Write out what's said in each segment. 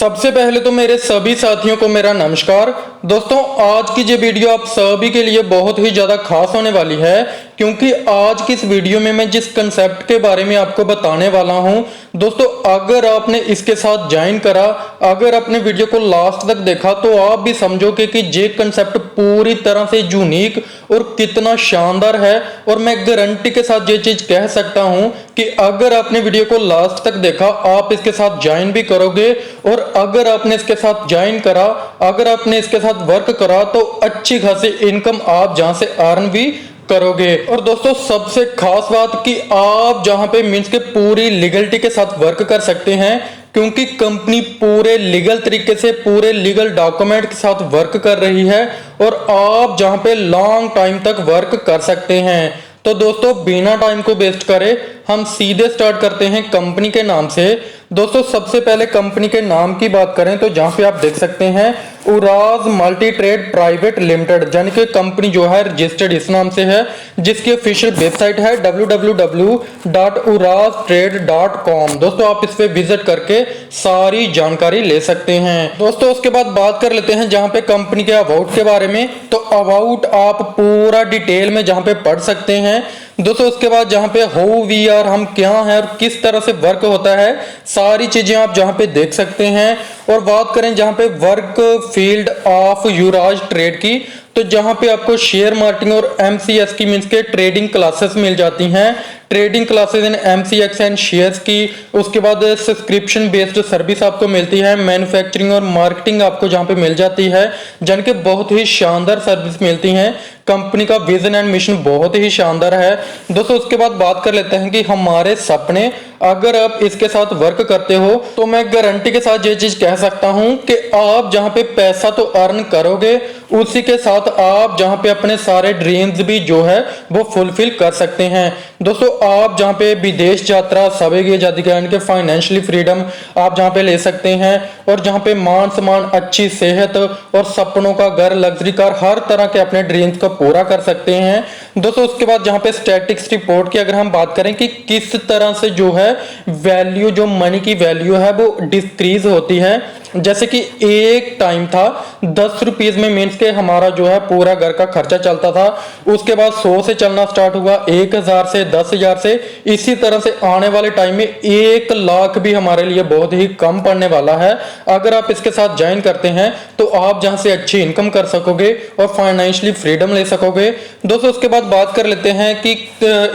सबसे पहले तो मेरे सभी साथियों को मेरा नमस्कार। दोस्तों, आज की ये वीडियो आप सभी के लिए बहुत ही ज़्यादा खास होने वाली है, क्योंकि आज की इस वीडियो में मैं जिस कंसेप्ट के बारे में आपको बताने वाला हूं, दोस्तों अगर आपने इसके साथ ज्वाइन करा, अगर आपने वीडियो को लास्ट तक देखा तो आप भी समझोगे कि ये कंसेप्ट पूरी तरह से यूनिक और कितना शानदार है। और मैं गारंटी के साथ ये चीज़ कह सकता हूं कि अगर आपने वीडियो को लास्ट तक देखा, आप इसके साथ ज्वाइन भी करोगे, और अगर आपने इसके साथ ज्वाइन करा, अगर आपने इसके साथ वर्क करा, तो अच्छी खासी इनकम आप जहां से अर्न भी करोगे। और दोस्तों सबसे खास बात कि आप जहां पे मींस के पूरी लीगलिटी के साथ वर्क कर सकते हैं, क्योंकि कंपनी पूरे लीगल तरीके से पूरे लीगल डॉक्यूमेंट के साथ वर्क कर रही है, और आप जहां पे लॉन्ग टाइम तक वर्क कर सकते हैं। तो दोस्तों बिना टाइम को वेस्ट करे हम सीधे स्टार्ट करते हैं कंपनी के नाम से। दोस्तों सबसे पहले कंपनी के नाम की बात करें तो जहां पे आप देख सकते हैं उराज मल्टी ट्रेड प्राइवेट लिमिटेड, यानी कि कंपनी जो है रजिस्टर्ड इस नाम से है, जिसकी ऑफिशियल वेबसाइट है www.uraztrade.com। दोस्तों आप इस पे विजिट करके सारी जानकारी ले सकते हैं। दोस्तों उसके बाद बात कर लेते हैं जहां पे कंपनी के अबाउट के बारे में। तो अबाउट आप पूरा डिटेल में जहां पे पढ़ सकते हैं। दोस्तों उसके बाद जहां पे हाउ वी आर, हम क्या हैं और किस तरह से वर्क होता है, सारी चीजें आप जहां पे देख सकते हैं। और बात करें जहां पे work field of Yuvraj trade की, तो जहां पे आपको शेयर मार्केटिंग और एमसीएक्स की मींस के ट्रेडिंग क्लासेस मिल जाती हैं, trading classes in MCX and shares की। उसके बाद सब्सक्रिप्शन बेस्ड सर्विस आपको मिलती है, मैन्युफैक्चरिंग और मार्केटिंग आपको जहां पे मिल जाती है, जन के बहुत ही शानदार सर्विस मिलती हैं। कंपनी का विजन एंड मिशन बहुत ही शानदार है। दोस्तों उसके बाद बात कर लेते हैं कि हमारे सपने, अगर आप इसके साथ वर्क करते हो तो मैं गारंटी के साथ ये चीज कह सकता हूं कि आप जहां पे पैसा तो अर्न करोगे, उसी के साथ आप जहां पे अपने सारे ड्रीम्स भी जो है वो फुलफिल कर सकते हैं। दोस्तों आप जहां पे विदेश यात्रा, सभी आजादी का यानी कि फाइनेंशियली फ्रीडम आप जहां पे ले सकते हैं, और जहां पे मान सम्मान, अच्छी सेहत और सपनों का घर, लग्जरी कार, हर तरह के अपने ड्रीम्स को पूरा कर सकते हैं। दोस्तों उसके बाद जहां पे स्टैटिस्टिक्स रिपोर्ट की अगर हम बात करें कि किस तरह से जो है वैल्यू, जो मनी की वैल्यू है वो डिक्रीज होती है। जैसे कि एक टाइम था 10 रुपीज में मीन्स के हमारा जो है पूरा घर का खर्चा चलता था, उसके बाद 100 से चलना स्टार्ट हुआ, 1000 से, 10,000 से, इसी तरह से आने वाले टाइम में 1 लाख भी हमारे लिए बहुत ही कम पड़ने वाला है। अगर आप इसके साथ ज्वाइन करते हैं तो आप जहां से अच्छी इनकम कर सकोगे और फाइनेंशियली फ्रीडम ले सकोगे। दोस्तों उसके बाद बात कर लेते हैं कि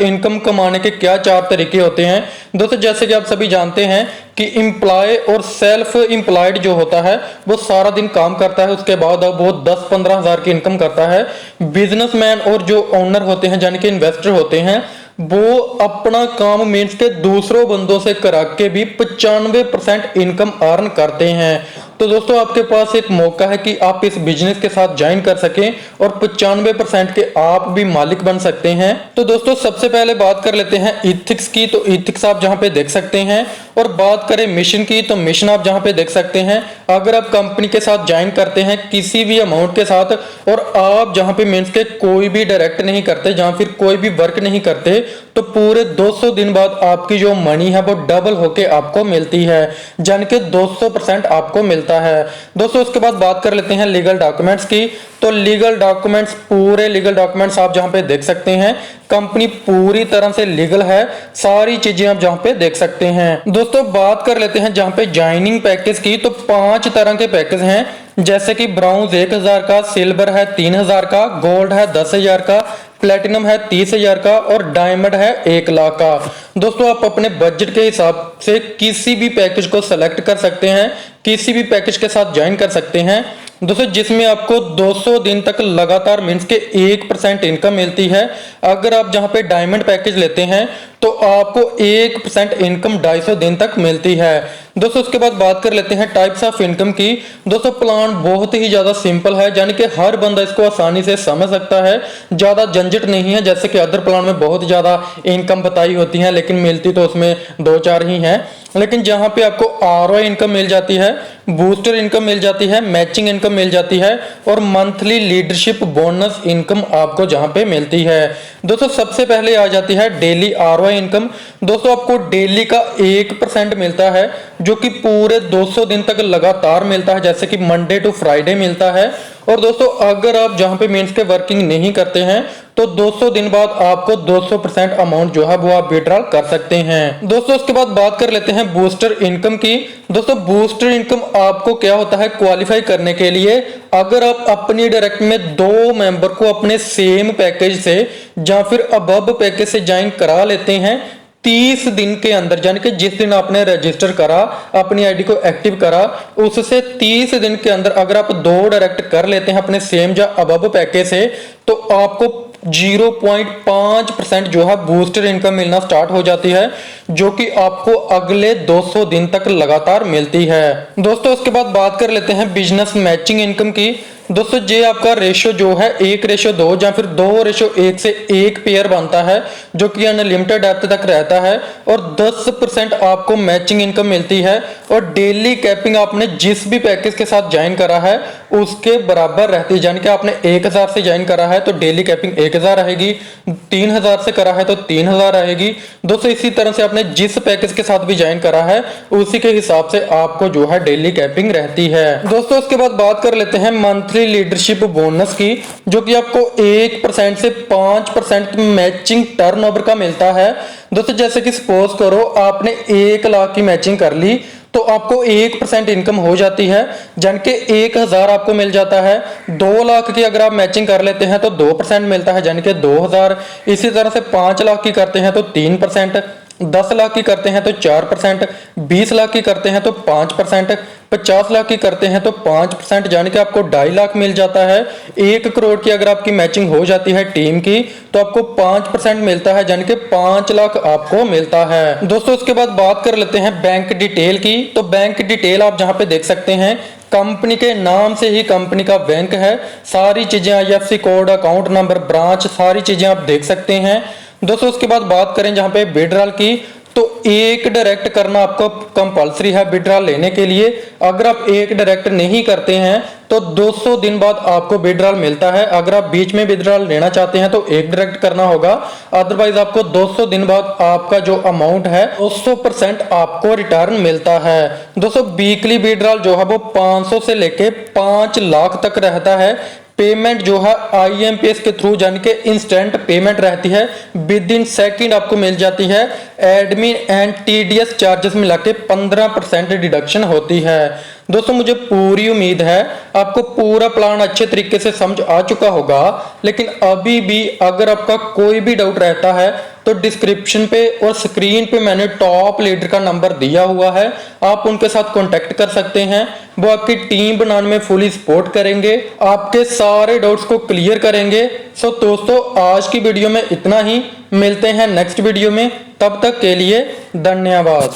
इनकम कमाने के क्या 4 तरीके होते हैं। दोस्तों जैसे कि आप सभी जानते हैं कि एम्प्लॉय और सेल्फ एम्प्लॉयड जो होता है वो सारा दिन काम करता है, उसके बाद अब वो 10-15 हजार की इनकम करता है। बिजनेसमैन और जो ओनर होते हैं यानी कि इन्वेस्टर होते हैं, वो अपना काम मीन्स के दूसरों बंदों से करा के भी 95% इनकम अर्न करते हैं। तो दोस्तों आपके पास एक मौका है कि आप इस बिजनेस के साथ ज्वाइन कर सकें और 95% के आप भी मालिक बन सकते हैं। तो दोस्तों सबसे पहले बात कर लेते हैं इथिक्स की। तो इथिक्स आप जहां पे देख सकते हैं, और बात करें मिशन की तो मिशन आप जहां पे देख सकते हैं। अगर आप कंपनी के साथ ज्वाइन करते हैं किसी भी अमाउंट के साथ, और आप जहां पे मीन्स के कोई भी डायरेक्ट नहीं करते, जहां फिर कोई भी वर्क नहीं करते, तो पूरे 200 दिन बाद आपकी जो मनी है वो डबल होके आपको मिलती है, जन के 200% आपको मिलता है। दोस्तों उसके बाद बात कर लेते हैं लीगल डॉक्यूमेंट्स की। तो लीगल डॉक्यूमेंट्स, पूरे लीगल डॉक्यूमेंट्स आप जहां पे देख सकते हैं, कंपनी पूरी तरह से लीगल है, सारी चीजें आप जहां पे देख सकते हैं। दोस्तों बात कर लेते हैं जहां पे ज्वाइनिंग पैकेज की। तो 5 तरह के पैकेज हैं, जैसे कि ब्राउन्स 1000 का, सिल्वर है 3000 का, गोल्ड है 10,000 का, प्लेटिनम है 30,000 का, और डायमंड है 1 लाख का। दोस्तों आप अपने बजट के हिसाब से किसी भी पैकेज को सेलेक्ट कर सकते हैं, किसी भी पैकेज के साथ ज्वाइन कर सकते हैं। दोस्तों जिसमें आपको 200 दिन तक लगातार मीन्स के 1% इनकम मिलती है। अगर आप जहां पे डायमंड पैकेज लेते हैं तो आपको 1% इनकम 250 दिन तक मिलती है। दोस्तों उसके बाद बात कर लेते हैं टाइप्स ऑफ इनकम की। दोस्तों प्लान बहुत ही ज्यादा सिंपल है, यानी कि हर बंदा इसको आसानी से समझ सकता है, ज्यादा झंझट नहीं है। जैसे कि अदर प्लान में बहुत ज्यादा इनकम बताई होती है, लेकिन मिलती तो उसमें 2-4 ही है। लेकिन जहां पे आपको आरओआई इनकम मिल जाती है, बूस्टर इनकम मिल जाती है, मैचिंग इनकम मिल जाती है, और मंथली लीडरशिप बोनस इनकम आपको जहां पे मिलती है। दोस्तों सबसे पहले आ जाती है डेली आरओआई इनकम। दोस्तों आपको डेली का 1% मिलता है, जो कि पूरे 200 दिन तक लगातार मिलता है, जैसे कि मंडे टू फ्राइडे मिलता है। और दोस्तों अगर आप जहां पे मेंस के वर्किंग नहीं करते हैं तो 200 दिन बाद आपको 200% अमाउंट जो है वो आप विड्रॉल कर सकते हैं। दोस्तों उसके बाद बात कर लेते हैं बूस्टर इनकम की। दोस्तों बूस्टर इनकम आपको क्या होता है, क्वालिफाई करने के लिए अगर आप अपनी डायरेक्ट में 2 मेंबर को अपने सेम पैकेज से या फिर अबव पैकेज से ज्वाइन करा लेते हैं 30 दिन के अंदर, यानी कि जिस दिन आपने रजिस्टर करा, अपनी आईडी को एक्टिव करा, उससे 30 दिन के अंदर अगर आप 2 डायरेक्ट कर लेते हैं अपने सेम या अबव पैकेज से, तो आपको 0.5% जो है बूस्टर इनकम मिलना स्टार्ट हो जाती है, जो कि आपको अगले 200 दिन तक लगातार मिलती है। दोस्तों उसके बाद बात कर लेते हैं बिजनेस मैचिंग इनकम की। दोस्तों ये आपका रेशो जो है 1:2 या फिर 2:1 से 1 पेयर बनता है, जो कि अनलिमिटेड डेप्थ तक रहता है और 10% आपको मैचिंग इनकम मिलती है। और डेली कैपिंग आपने जिस भी पैकेज के साथ ज्वाइन करा है उसके बराबर रहती है, यानी कि आपने 1000 से ज्वाइन करा है तो डेली कैपिंग 1000 रहेगी, 3000 से करा है तो 3000 रहेगी। दोस्तों इसी तरह से आपने जिस पैकेज के साथ भी ज्वाइन करा है उसी के हिसाब से आपको जो है डेली कैपिंग रहती है। दोस्तों उसके बाद बात कर लेते हैं मंथली लीडरशिप बोनस की, जो कि आपको 1% से 5% मैचिंग टर्नओवर का मिलता है। दोस्तों जैसे कि सपोज करो आपने 1 लाख की मैचिंग कर ली तो आपको 1% इनकम हो जाती है, जन के 1000 आपको मिल जाता है। 2 लाख की अगर आप मैचिंग कर लेते हैं तो 2% मिलता है, जन के 2000। इसी तरह से 5 लाख की करते हैं तो 3%, 10 लाख की करते हैं तो 4%, 20 लाख की करते हैं तो 5%, 50 लाख की करते हैं तो 5%, यानी कि आपको 2.5 लाख मिल जाता है। 1 करोड़ की अगर आपकी मैचिंग हो जाती है टीम की तो आपको 5% मिलता है, यानी कि 5 लाख आपको मिलता है। दोस्तों उसके बाद बात कर लेते हैं बैंक डिटेल की। तो बैंक डिटेल आप जहां पे देख सकते हैं, कंपनी के नाम से ही कंपनी का बैंक है, सारी चीजें IFSC code, account number, branch, सारी चीजें आप देख सकते हैं। दोस्तों उसके बाद बात करें जहां पे विड्रॉल की, तो 1 डायरेक्ट करना आपको कंपलसरी है विड्रॉल लेने के लिए। अगर आप 1 डायरेक्ट नहीं करते हैं तो 200 दिन बाद आपको विड्रॉल मिलता है। अगर आप बीच में विड्रॉल लेना चाहते हैं तो 1 डायरेक्ट करना होगा, अदरवाइज आपको 200 दिन बाद आपका जो अमाउंट है 200% आपको रिटर्न मिलता है। दोस्तों वीकली विड्रॉल जो है वो 500 से लेके 5 लाख तक रहता है। पेमेंट जो है IMPS के थ्रू, यानी कि इंस्टेंट पेमेंट रहती है, विद इन सेकंड आपको मिल जाती है। एडमिन एंड TDS चार्जेस मिला के 15% डिडक्शन होती है। दोस्तों मुझे पूरी उम्मीद है आपको पूरा प्लान अच्छे तरीके से समझ आ चुका होगा, लेकिन अभी भी अगर आपका कोई भी डाउट रहता है तो डिस्क्रिप्शन पे और स्क्रीन पे मैंने टॉप लीडर का नंबर दिया हुआ है, आप उनके साथ कांटेक्ट कर सकते हैं। वो आपकी टीम बनाने में फुली सपोर्ट करेंगे, आपके सारे डाउट्स को क्लियर करेंगे। सो दोस्तों आज की वीडियो में इतना ही, मिलते हैं नेक्स्ट वीडियो में, तब तक के लिए धन्यवाद।